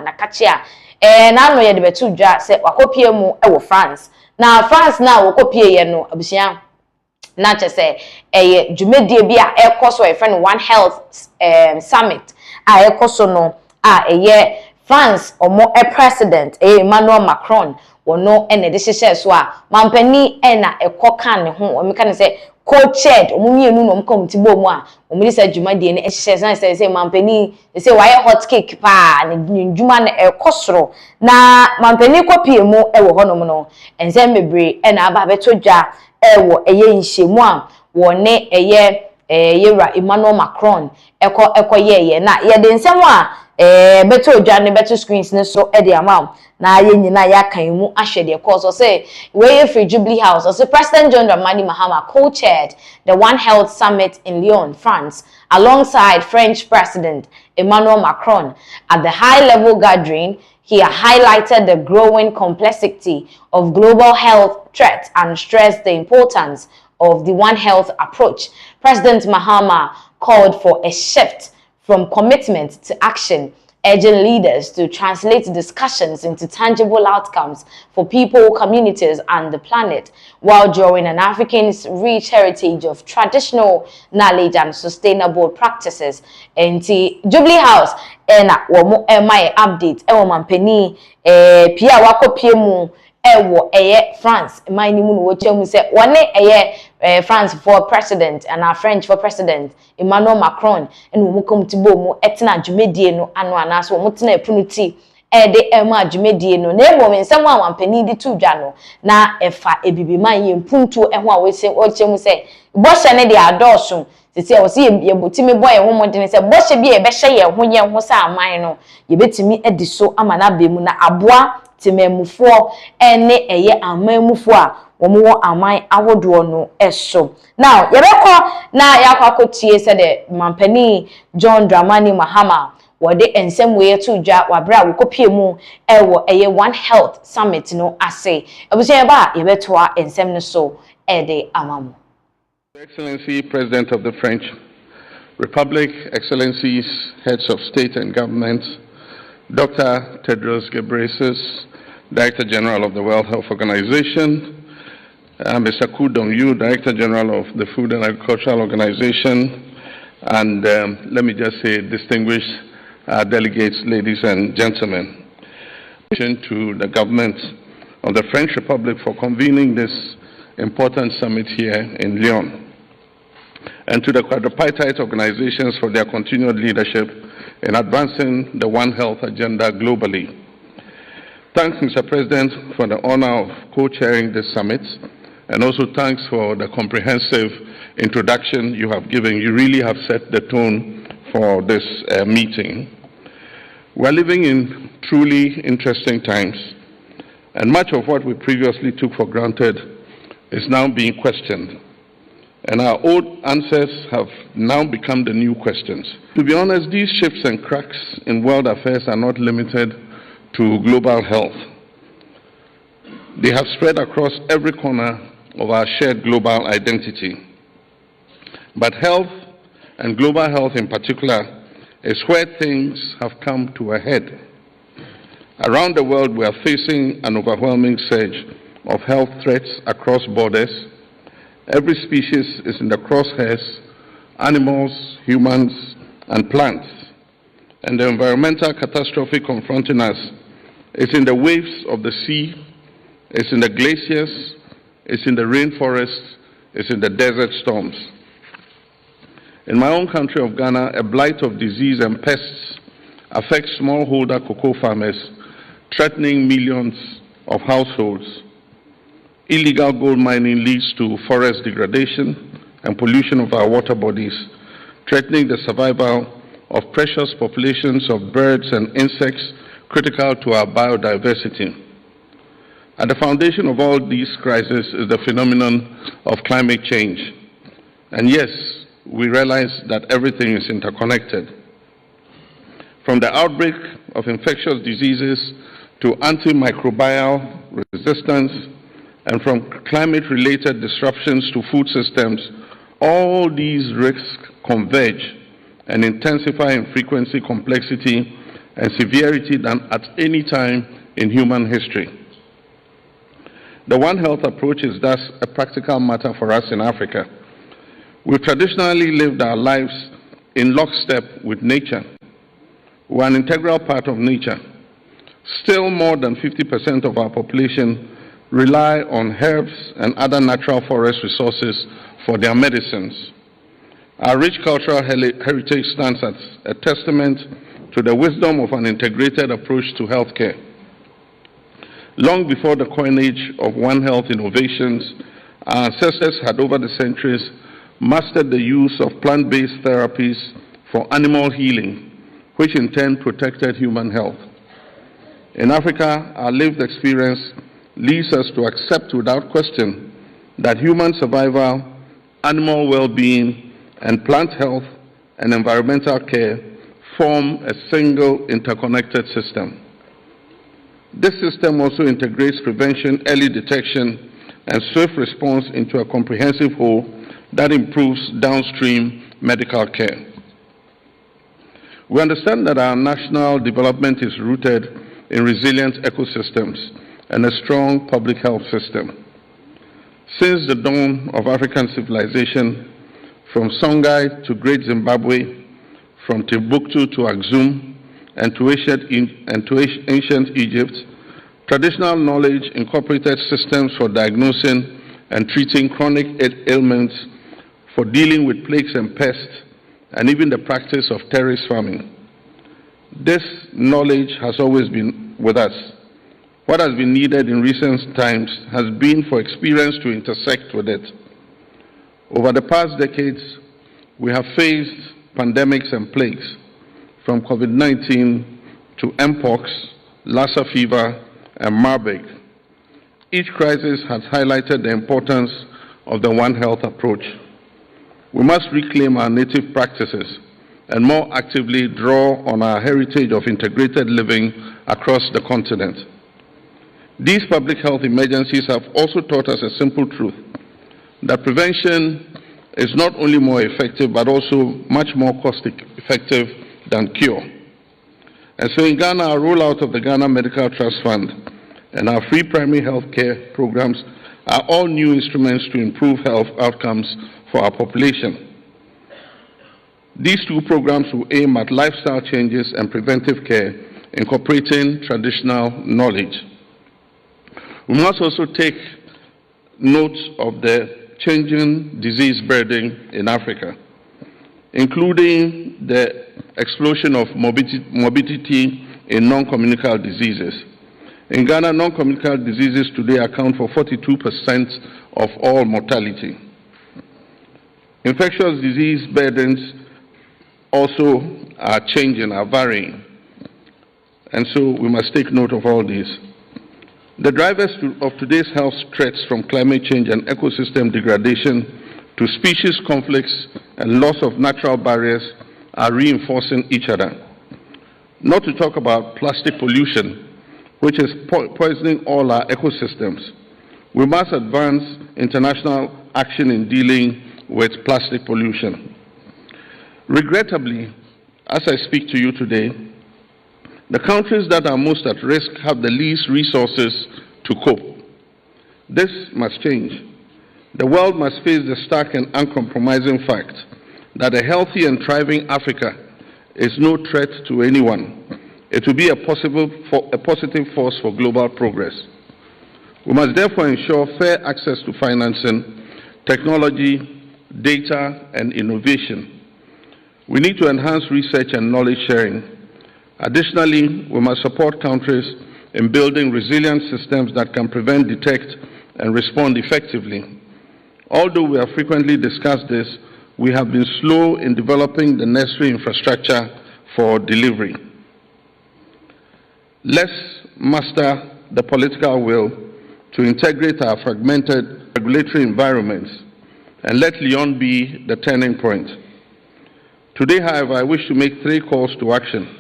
na kachia na no ye de betu dwa se wakopie mu wo France na France na wakopie ye no abusia na chese dwumedie bi a ekoso e friend One Health Summit a ekoso no a France omo president Emmanuel Macron wono ene de hyehyɛ so a mampani na ekoka ne ho o meka ne se co-chaired omumienu no mkomti bo mu a omuri sa dwumadie ne hyehyɛ say mampani say why hot cake pa ne dwuma ne ekosoro na mampani kopie mu wo honom no ense mebre na aba beto dwa wo nhyemu a wone yera Emmanuel Macron ekoyeye na ye de nsem a beto dwa ne beto screens ne so e de amount na ye nyina ya kan mu ahwede cause say we free Jubilee House so President John Dramani Mahama co-chaired the One Health Summit in Lyon, France alongside French President Emmanuel Macron. At the high-level gathering, he highlighted the growing complexity of global health threats and stressed the importance of the One Health approach. President Mahama called for a shift from commitment to action, urging leaders to translate discussions into tangible outcomes for people, communities, and the planet, while drawing on Africa's rich heritage of traditional knowledge and sustainable practices. And the Jubilee House, my update, mampeni, pia wako piemu, France, my nimu no chemu se one France for president and our French for president Emmanuel Macron and we come to bo mu etina dwumedie no ano anaso mo tena epunuti de ema dwumedie no na ebo nsem a wampani di tu dwa no na efa ebibiman ye mpuntu eho a we se o chemu se boshe ne de adoso tete o se ye botimi boy ho modene se boshe bi e be hye ye ho sa aman no ye betimi ediso amana bemu na aboa timemufo ene amamufo a womo aman ahodo no eso now yebeko na yakwakotie se de mampani John Dramani Mahama wode ensem we to dwa wabra wokopie mu ewo One Health Summit no ase abusia ba yebetoa ensem no so ede amamu. Excellency President of the French Republic, Excellencies, Heads of State and Government, Dr. Tedros Ghebreyesus, Director General of the World Health Organization, Mr. Ku Dong-yu, Director General of the Food and Agricultural Organization, and let me just say distinguished delegates, ladies and gentlemen. To the government of the French Republic for convening this important summit here in Lyon, and to the quadripartite organizations for their continued leadership in advancing the One Health agenda globally. Thanks, Mr. President, for the honor of co-chairing this summit, and also thanks for the comprehensive introduction you have given. You really have set the tone for this meeting. We're living in truly interesting times, and much of what we previously took for granted is now being questioned. And our old answers have now become the new questions. To be honest, these shifts and cracks in world affairs are not limited to global health. They have spread across every corner of our shared global identity. But health, and global health in particular, is where things have come to a head. Around the world, we are facing an overwhelming surge of health threats across borders. Every species is in the crosshairs: animals, humans, and plants. And the environmental catastrophe confronting us is in the waves of the sea, it's in the glaciers, it's in the rainforests, it's in the desert storms. In my own country of Ghana, a blight of disease and pests affects smallholder cocoa farmers, threatening millions of households. Illegal gold mining leads to forest degradation and pollution of our water bodies, threatening the survival of precious populations of birds and insects critical to our biodiversity. At the foundation of all these crises is the phenomenon of climate change. And yes, we realize that everything is interconnected. From the outbreak of infectious diseases to antimicrobial resistance, and from climate-related disruptions to food systems, all these risks converge and intensify in frequency, complexity, and severity than at any time in human history. The One Health approach is thus a practical matter for us in Africa. We've traditionally lived our lives in lockstep with nature. We're an integral part of nature. Still, more than 50% of our population rely on herbs and other natural forest resources for their medicines. Our rich cultural heritage stands as a testament to the wisdom of an integrated approach to healthcare. Long before the coinage of One Health innovations, our ancestors had over the centuries mastered the use of plant-based therapies for animal healing, which in turn protected human health. In Africa, our lived experience leads us to accept without question that human survival, animal well-being, and plant health and environmental care form a single interconnected system. This system also integrates prevention, early detection, and swift response into a comprehensive whole that improves downstream medical care. We understand that our national development is rooted in resilient ecosystems and a strong public health system. Since the dawn of African civilization, from Songhai to Great Zimbabwe, from Timbuktu to Axum, and to ancient Egypt, traditional knowledge incorporated systems for diagnosing and treating chronic ailments, for dealing with plagues and pests, and even the practice of terrace farming. This knowledge has always been with us. What has been needed in recent times has been for experience to intersect with it. Over the past decades, we have faced pandemics and plagues, from COVID-19 to Mpox, Lassa fever, and Marburg. Each crisis has highlighted the importance of the One Health approach. We must reclaim our native practices and more actively draw on our heritage of integrated living across the continent. These public health emergencies have also taught us a simple truth, that prevention is not only more effective but also much more cost-effective than cure. And so in Ghana, our rollout of the Ghana Medical Trust Fund and our free primary health care programs are all new instruments to improve health outcomes for our population. These two programs will aim at lifestyle changes and preventive care, incorporating traditional knowledge. We must also take note of the changing disease burden in Africa, including the explosion of morbidity in non-communicable diseases. In Ghana, non-communicable diseases today account for 42% of all mortality. Infectious disease burdens also are changing, are varying, and so we must take note of all these. The drivers of today's health threats, from climate change and ecosystem degradation to species conflicts and loss of natural barriers, are reinforcing each other. Not to talk about plastic pollution, which is poisoning all our ecosystems. We must advance international action in dealing with plastic pollution. Regrettably, as I speak to you today, the countries that are most at risk have the least resources to cope. This must change. The world must face the stark and uncompromising fact that a healthy and thriving Africa is no threat to anyone. It will be a positive force for global progress. We must therefore ensure fair access to financing, technology, data, and innovation. We need to enhance research and knowledge sharing. Additionally, we must support countries in building resilient systems that can prevent, detect, and respond effectively. Although we have frequently discussed this, we have been slow in developing the necessary infrastructure for delivery. Let's muster the political will to integrate our fragmented regulatory environments, and let Lyon be the turning point. Today, however, I wish to make 3 calls to action,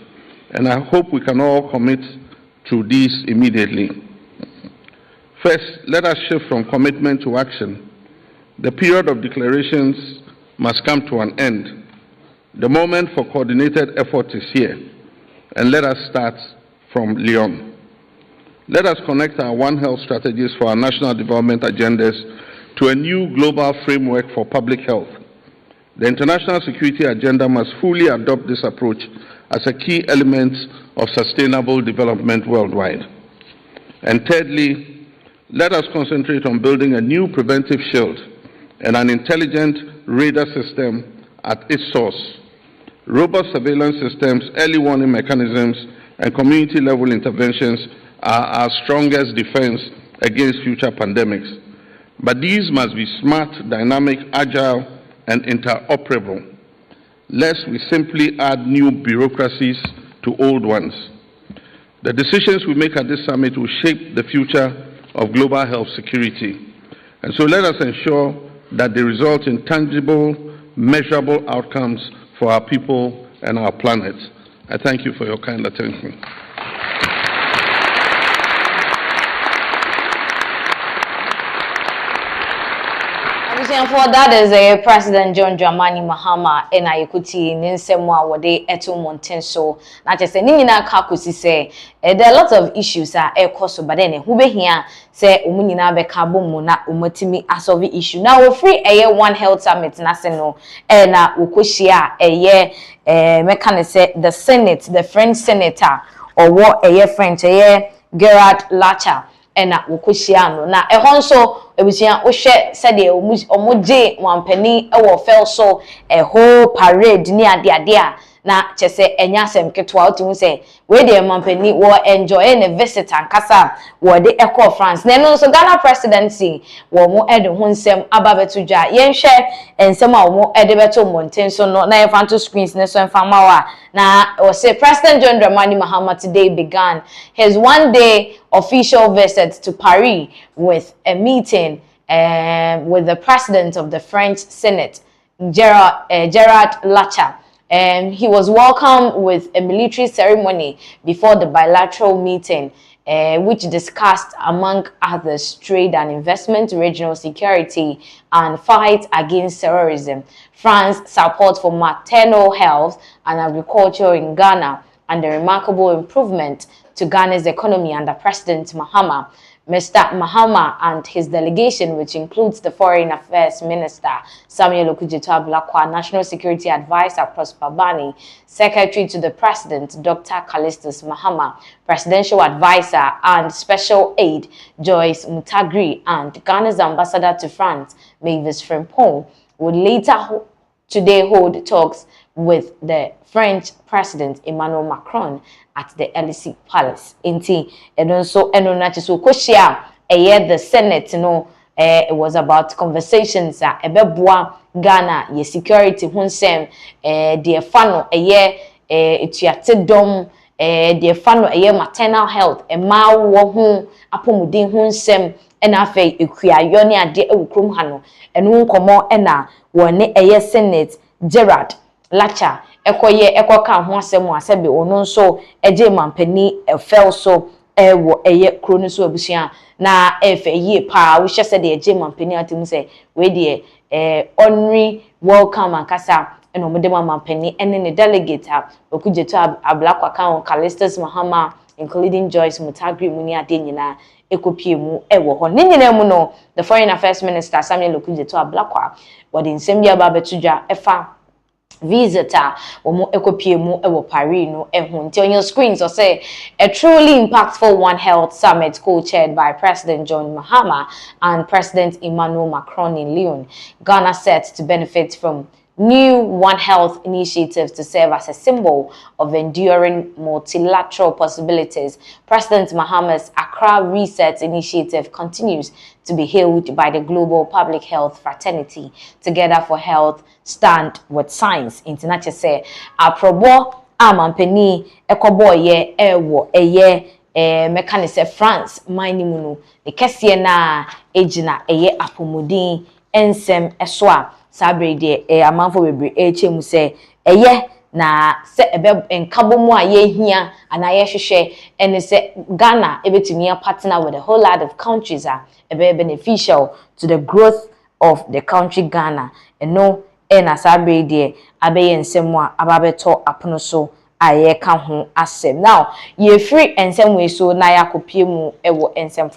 and I hope we can all commit to these immediately. First, let us shift from commitment to action. The period of declarations must come to an end. The moment for coordinated effort is here. And let us start from Lyon. Let us connect our One Health strategies for our national development agendas to a new global framework for public health. The international security agenda must fully adopt this approach as a key element of sustainable development worldwide. And thirdly, let us concentrate on building a new preventive shield and an intelligent radar system at its source. Robust surveillance systems, early warning mechanisms, and community-level interventions are our strongest defense against future pandemics. But these must be smart, dynamic, agile, and interoperable, lest we simply add new bureaucracies to old ones. The decisions we make at this summit will shape the future of global health security. And so let us ensure that they result in tangible, measurable outcomes for our people and our planet. I thank you for your kind attention. For that is President John Dramani Mahama ena yekuti ninsemu a wode eto monten so na chese ni nyina ka kosi se there are a lot of issues ekoso but then hu behia se omu nyina be ka bomu na omatimi asolve issue na we free One Health Summit na se no na wokohia meka ne se the Senate, the French senator or what French Gerard Larcher ena wokohia no na ehon so ebusia ohwe sede omoje wampani ewo fel so whole parade ni ade a na chese enya asem ketwa otimu se we de wampani wo enjoy a visit ankasa wo de eco France na no so Ghana presidency wo mo ede ho nsem ababetuja yenhwe ensem a wo mo ede beto monten so no na yefanto screens ne so enfama wa na o say President John Dramani Mahama today began his one-day official visit to Paris with a meeting with the president of the French Senate, Gerard Larcher. He was welcomed with a military ceremony before the bilateral meeting, which discussed, among others, trade and investment, regional security, and fight against terrorism, France's support for maternal health and agriculture in Ghana, and the remarkable improvement to Ghana's economy under President Mahama. Mr. Mahama and his delegation, which includes the Foreign Affairs Minister Samuel Okudzeto-Ablakwa, National Security Advisor Prosper Bani, Secretary to the President Dr. Callistus Mahama, Presidential Advisor and Special Aide Joyce Mutagri, and Ghana's Ambassador to France, Mavis Frimpong, would later today hold talks with the French President Emmanuel Macron at the Elysee Palace. Inti edonso enonachi so koshia the Senate it was about conversations ebeboa Ghana ye security hunsem de fano etuate dom de fano maternal health ma wo hu apomuden hunsem ena afei ekuayo ne ade ewukrom ha no enu nkomo ena wone Senate Gerard Larcher ekoka ho asem asebe ono nso eje mampani efel so wo kro no so abusia na efe yie pa wo hye se de eje mampani atim se we de honorary welcome akasa eno mo de mampani ene ne delegate Okudzeto-Ablakwa kan Callistus Mahama, including Joyce Mutagri muni ade nyina ekopie mu ewo ho ne nyina mu no the Foreign Affairs Minister Samuel Okudzeto-Ablakwa wodi nsem bia ba betudwa efa visitor omo ekopie mu ewo Paris no ehun nti on your screens or say a truly impactful One Health Summit co-chaired by President John Mahama and President Emmanuel Macron in Lyon. Ghana set to benefit from new One Health initiatives to serve as a symbol of enduring multilateral possibilities. President Mahama's Accra Reset Initiative continues to be hailed by the global public health fraternity. Together for Health, stand with science. International say, aprobo amampeni ekoboye ewo mekanise France mainimunu the kesiye na ejina apomudin ensem eswa sabre de amanfo bebre echemu se na se ebe nkabomu a yehia ana yehwehwe ene se Ghana ebetumi partner with a whole lot of countries ebe beneficial to the growth of the country Ghana eno na sabre de abeye nsemu ababeto apono so aye ka ho asem now ye free ensem we so na yakopie mu ewo ensem